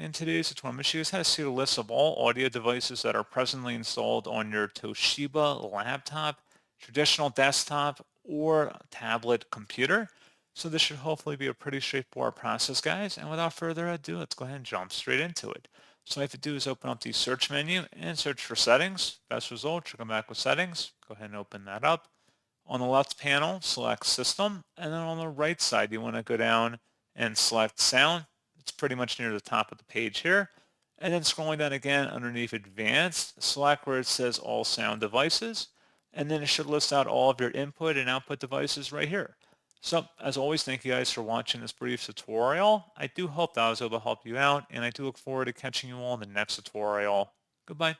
In today's tutorial, I'm going to show you guys how to see a list of all audio devices that are presently installed on your Toshiba laptop, traditional desktop, or tablet computer. So this should hopefully be a pretty straightforward process, guys. And without further ado, let's go ahead and jump straight into it. So all I have to do is open up the search menu and search for settings. Best result, should come back with settings. Go ahead and open that up. On the left panel, select System, and then on the right side, you want to go down and select Sound. It's pretty much near the top of the page here. And then scrolling down again underneath Advanced, select where it says All Sound Devices, and then it should list out all of your input and output devices right here. So, as always, thank you guys for watching this brief tutorial. I do hope that I was able to help you out, and I do look forward to catching you all in the next tutorial. Goodbye.